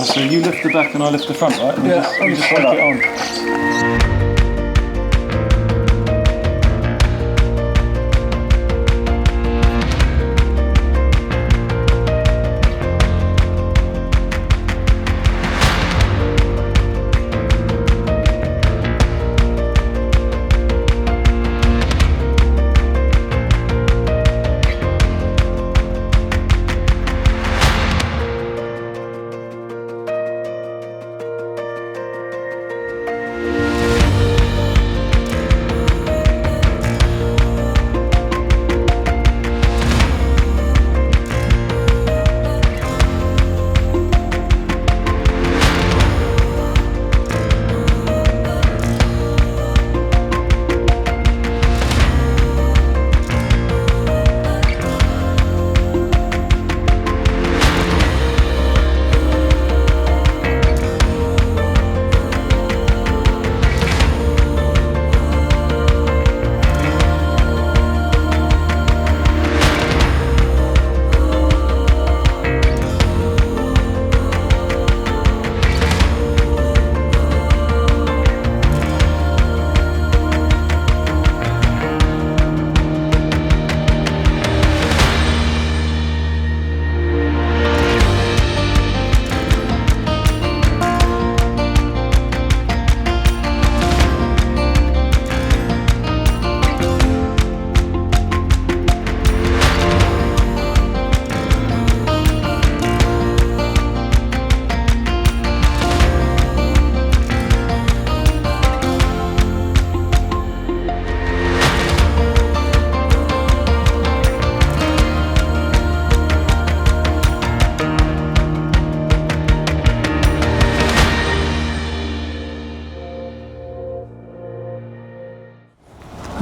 So you lift the back and I lift the front, right? And Yeah, you just take it on.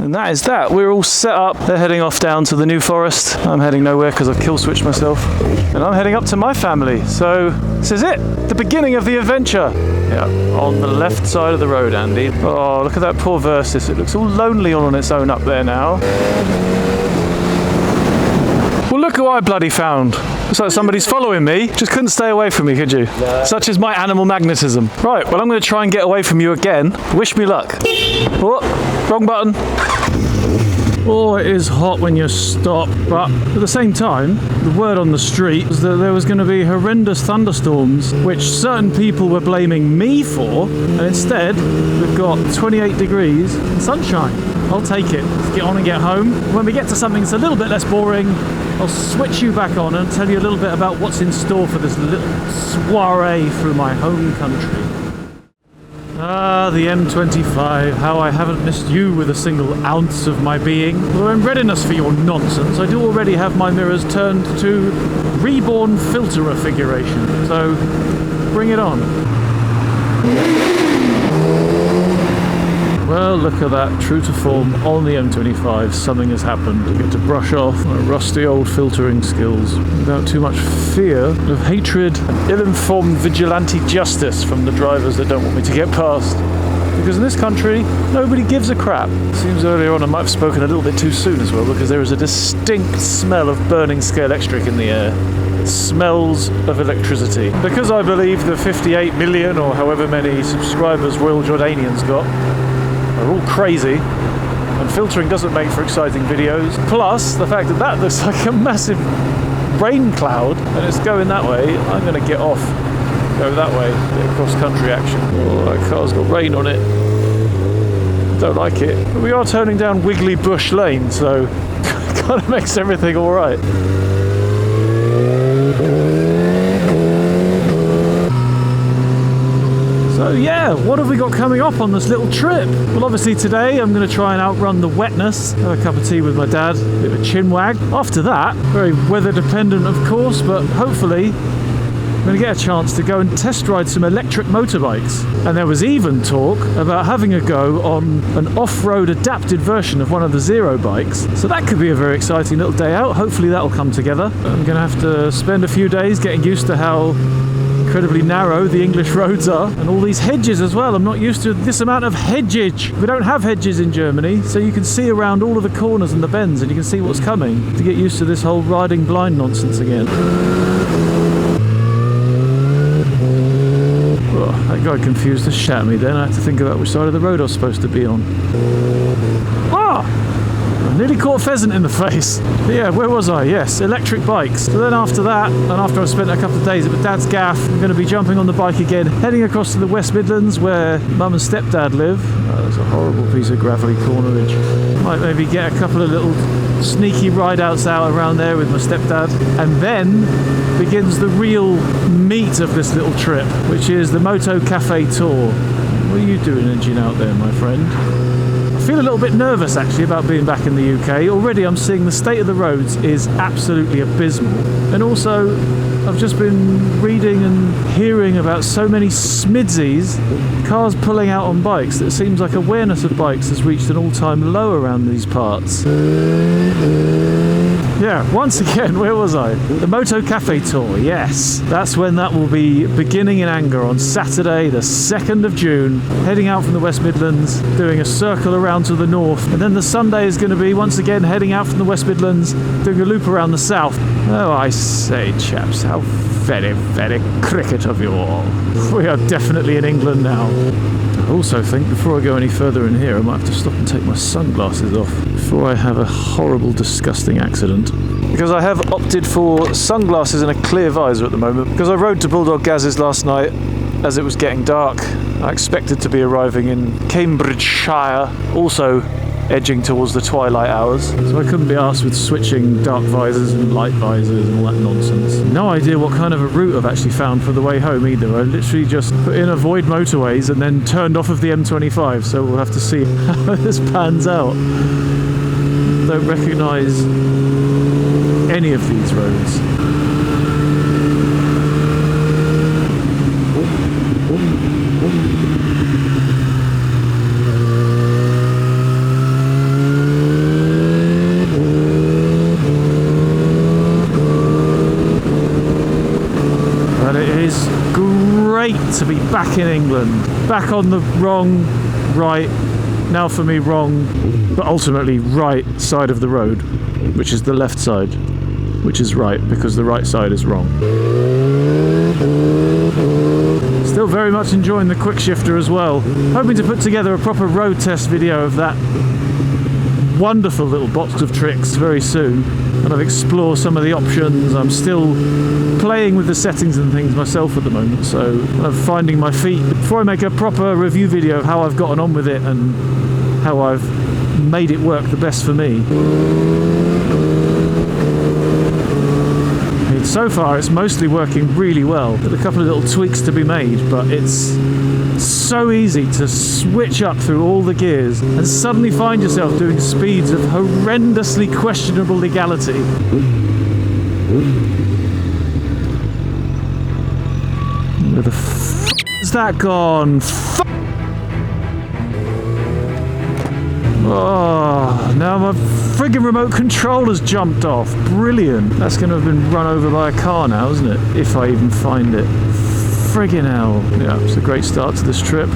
And that is that. We're all set up. They're heading off down to the New Forest. I'm heading nowhere because I've kill switched myself. And I'm heading up to my family. So this is it. The beginning of the adventure. Yeah, on the left side of the road, Andy. Oh, look at that poor Versys. It looks all lonely all on its own up there now. Well, look who I bloody found. Looks like somebody's following me. Just couldn't stay away from me, could you? No. Such is my animal magnetism. Right, well, I'm going to try and get away from you again. Wish me luck. Oh, wrong button. Oh, it is hot when you stop, but at the same time, the word on the street was that there was going to be horrendous thunderstorms, which certain people were blaming me for, and instead, we've got 28 degrees and sunshine. I'll take it. Let's get on and get home. When we get to something that's a little bit less boring, I'll switch you back on and tell you a little bit about what's in store for this little soiree through my home country. Ah, the M25, how I haven't missed you with a single ounce of my being. Although in readiness for your nonsense, I do already have my mirrors turned to reborn filter configuration, so bring it on. Well, look at that, true to form, on the M25, something has happened. I get to brush off my rusty old filtering skills without too much fear of hatred and ill-informed vigilante justice from the drivers that don't want me to get past. Because in this country, nobody gives a crap. Seems earlier on I might have spoken a little bit too soon as well, because there is a distinct smell of burning scalextric in the air. It smells of electricity. Because I believe the 58 million or however many subscribers Royal Jordanians got are all crazy, and filtering doesn't make for exciting videos. Plus, the fact that that looks like a massive rain cloud and it's going that way, I'm going to get off, go that way, get cross-country action. Oh, that car's got rain on it. Don't like it. But we are turning down Wiggly Bush Lane, so kind of makes everything all right. So yeah, what have we got coming up on this little trip? Well, obviously today I'm going to try and outrun the wetness, have a cup of tea with my dad, a bit of a chin wag. After that, very weather dependent of course, but hopefully I'm going to get a chance to go and test ride some electric motorbikes. And there was even talk about having a go on an off-road adapted version of one of the Zero bikes. So that could be a very exciting little day out. Hopefully that'll come together. I'm going to have to spend a few days getting used to how incredibly narrow the English roads are, and all these hedges as well. I'm not used to this amount of hedgeage. We don't have hedges in Germany, so you can see around all of the corners and the bends and you can see what's coming. To get used to this whole riding blind nonsense again. The guy confused the shit out of me then. I had to think about which side of the road I was supposed to be on. Ah! I nearly caught a pheasant in the face. But yeah, where was I? Yes, electric bikes. So then after that, and after I've spent a couple of days at my dad's gaff, I'm going to be jumping on the bike again, heading across to the West Midlands where Mum and Stepdad live. There's a horrible piece of gravelly cornerage. Might maybe get a couple of little sneaky ride-outs out around there with my stepdad. And then begins the real meat of this little trip, which is the Moto Cafe Tour. What are you doing engine out there, my friend? I feel a little bit nervous actually about being back in the UK. Already I'm seeing the state of the roads is absolutely abysmal. And also I've just been reading and hearing about so many smidsies, cars pulling out on bikes, that it seems like awareness of bikes has reached an all-time low around these parts. Yeah, once again, where was I? The Moto Cafe Tour, yes. That's when that will be beginning in anger on Saturday, the 2nd of June, heading out from the West Midlands, doing a circle around to the north. And then the Sunday is going to be, once again, heading out from the West Midlands, doing a loop around the south. Oh, I say, chaps, how very, very cricket of you all. We are definitely in England now. I also think, before I go any further in here, I might have to stop and take my sunglasses off before I have a horrible, disgusting accident. Because I have opted for sunglasses and a clear visor at the moment, because I rode to Bulldog Gaz's last night as it was getting dark. I expected to be arriving in Cambridgeshire, also edging towards the twilight hours, so I couldn't be arsed with switching dark visors and light visors and all that nonsense. No idea what kind of a route I've actually found for the way home either. I literally just put in avoid motorways and then turned off of the M25, so we'll have to see how this pans out. Don't recognise any of these roads. To be back in England, back on the wrong, right, now for me wrong, but ultimately right side of the road, which is the left side, which is right, because the right side is wrong. Still very much enjoying the quick shifter as well. Hoping to put together a proper road test video of that wonderful little box of tricks very soon, and I've explored some of the options. I'm still playing with the settings and things myself at the moment, so I'm finding my feet before I make a proper review video of how I've gotten on with it and how I've made it work the best for me. So far it's mostly working really well, with a couple of little tweaks to be made, but it's so easy to switch up through all the gears and suddenly find yourself doing speeds of horrendously questionable legality. Where the f*** is that gone? Oh, now my friggin' remote controller's jumped off. Brilliant. That's going to have been run over by a car now, isn't it? If I even find it. Friggin' hell. Yeah, it's a great start to this trip.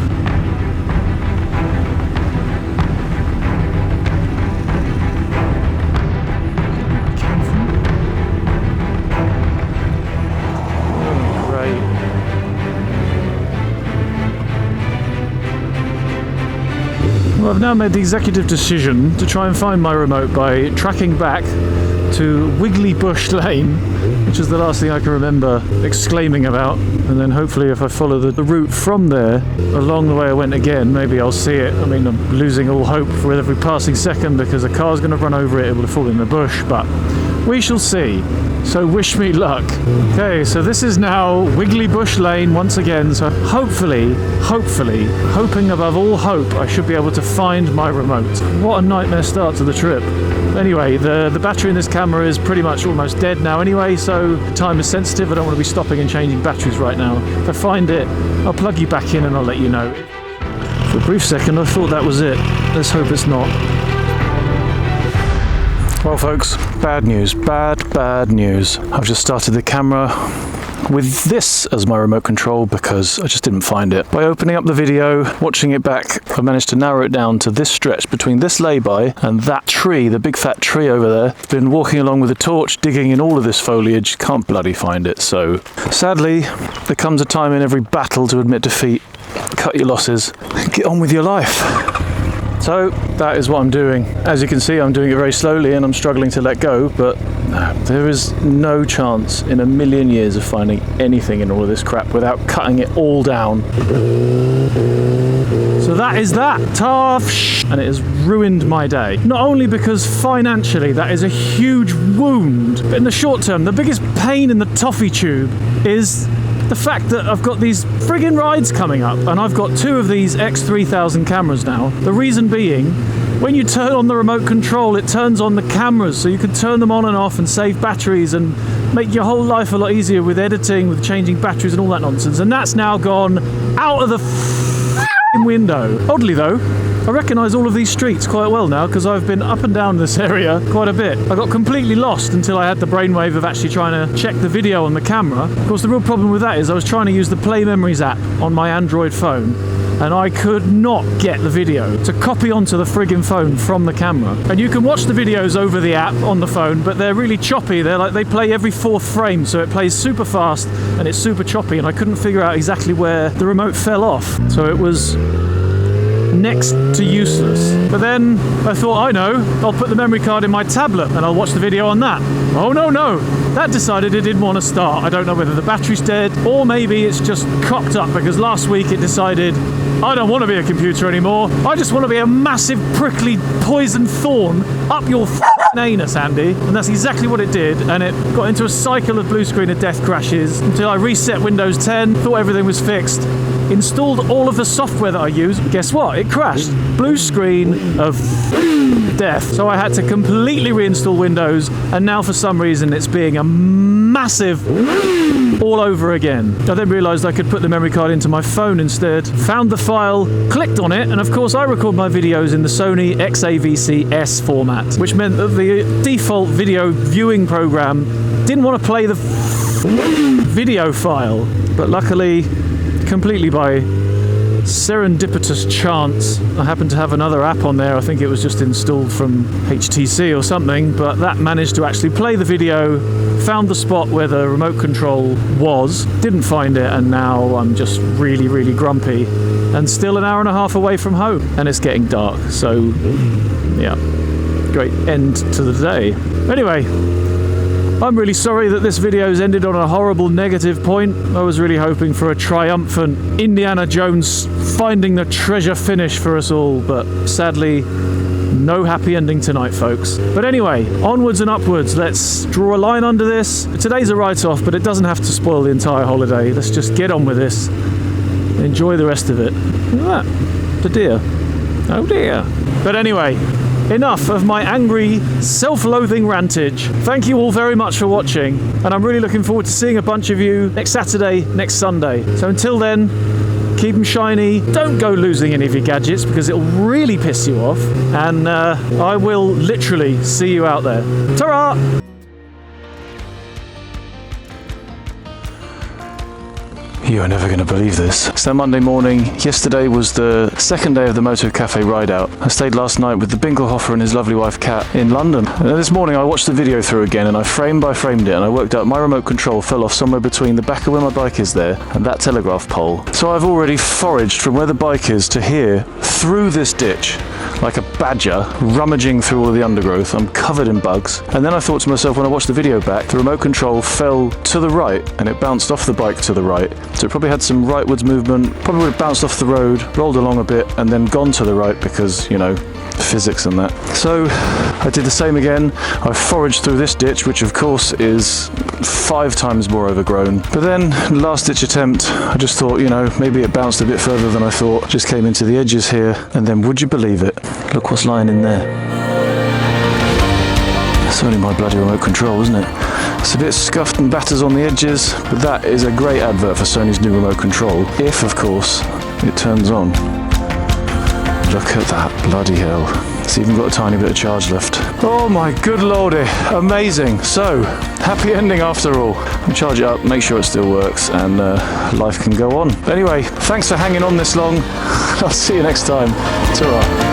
Well, I've now made the executive decision to try and find my remote by tracking back to Wiggly Bush Lane, which is the last thing I can remember exclaiming about, and then hopefully if I follow the route from there along the way I went again, maybe I'll see it. I mean, I'm losing all hope for every passing second because a car's going to run over it, it will have fallen in the bush, but we shall see. So wish me luck. Okay, so this is now Wiggly Bush Lane once again, so hopefully, hoping above all hope, I should be able to find my remote. What a nightmare start to the trip. Anyway, the battery in this camera is pretty much almost dead now anyway, so time is sensitive. I don't want to be stopping and changing batteries right now. If I find it, I'll plug you back in and I'll let you know. For a brief second, I thought that was it. Let's hope it's not. Well folks, bad news, bad news. I've just started the camera with this as my remote control because I just didn't find it. By opening up the video, watching it back, I managed to narrow it down to this stretch between this lay-by and that tree, the big fat tree over there. Been walking along with a torch, digging in all of this foliage, can't bloody find it. So sadly, there comes a time in every battle to admit defeat, cut your losses, get on with your life. So that is what I'm doing. As you can see, I'm doing it very slowly and I'm struggling to let go, but there is no chance in a million years of finding anything in all of this crap without cutting it all down. So that is that. Tough and it has ruined my day. Not only because financially that is a huge wound, but in the short term, the biggest pain in the toffee tube is the fact that I've got these friggin' rides coming up, and I've got 2 of these X3000 cameras now. The reason being, when you turn on the remote control, it turns on the cameras, so you can turn them on and off and save batteries and make your whole life a lot easier with editing, with changing batteries and all that nonsense. And that's now gone out of the window. Oddly though, I recognise all of these streets quite well now because I've been up and down this area quite a bit. I got completely lost until I had the brainwave of actually trying to check the video on the camera. Of course, the real problem with that is I was trying to use the Play Memories app on my Android phone, and I could not get the video to copy onto the friggin' phone from the camera. And you can watch the videos over the app on the phone, but they're really choppy. They're like, they play every 4th frame, so it plays super fast and it's super choppy, and I couldn't figure out exactly where the remote fell off. So it was next to useless. But then I thought, I know, I'll put the memory card in my tablet and I'll watch the video on that. Oh no, that decided it didn't want to start. I don't know whether the battery's dead or maybe it's just cocked up because last week it decided, I don't want to be a computer anymore. I just want to be a massive prickly poison thorn up your anus, Andy. And that's exactly what it did, and it got into a cycle of blue screen of death crashes until I reset Windows 10, thought everything was fixed, installed all of the software that I use. Guess what? It crashed. Blue screen of death. So I had to completely reinstall Windows, and now for some reason it's being a massive all over again. I then realised I could put the memory card into my phone instead, found the file, clicked on it, and of course I record my videos in the Sony XAVC-S format, which meant that the default video viewing program didn't want to play the video file, but luckily, completely by serendipitous chance, I happened to have another app on there. I think it was just installed from HTC or something, but that managed to actually play the video, found the spot where the remote control was, didn't find it, and now I'm just really, really grumpy and still an hour and a half away from home, and it's getting dark, so yeah, great end to the day. Anyway, I'm really sorry that this video's ended on a horrible negative point. I was really hoping for a triumphant Indiana Jones finding the treasure finish for us all, but sadly, no happy ending tonight, folks. But anyway, onwards and upwards. Let's draw a line under this. Today's a write-off, but it doesn't have to spoil the entire holiday. Let's just get on with this. Enjoy the rest of it. Look at that. The deer. Oh dear. But anyway, enough of my angry, self-loathing rantage. Thank you all very much for watching, and I'm really looking forward to seeing a bunch of you next Saturday, next Sunday. So until then, keep them shiny. Don't go losing any of your gadgets because it'll really piss you off, and I will literally see you out there. Ta-ra! You are never going to believe this. So Monday morning, yesterday was the second day of the Moto Cafe ride out. I stayed last night with the Binkelhofer and his lovely wife Kat in London. And this morning I watched the video through again and I frame by framed it, and I worked out my remote control fell off somewhere between the back of where my bike is there and that telegraph pole. So I've already foraged from where the bike is to here, through this ditch, like a badger, rummaging through all of the undergrowth. I'm covered in bugs. And then I thought to myself when I watched the video back, the remote control fell to the right and it bounced off the bike to the right. So it probably had some rightwards movement, probably would have bounced off the road, rolled along a bit, and then gone to the right because, you know, physics and that. So I did the same again. I foraged through this ditch, which of course is 5 times more overgrown. But then, last ditch attempt, I just thought, you know, maybe it bounced a bit further than I thought. Just came into the edges here, and then would you believe it? Look what's lying in there. It's only my bloody remote control, isn't it? It's a bit scuffed and batters on the edges, but that is a great advert for Sony's new remote control, if, of course, it turns on. Look at that, bloody hell. It's even got a tiny bit of charge left. Oh my good lordy, amazing. So, happy ending after all. I'll charge it up, make sure it still works, and life can go on. But anyway, thanks for hanging on this long. I'll see you next time. Ta-ra.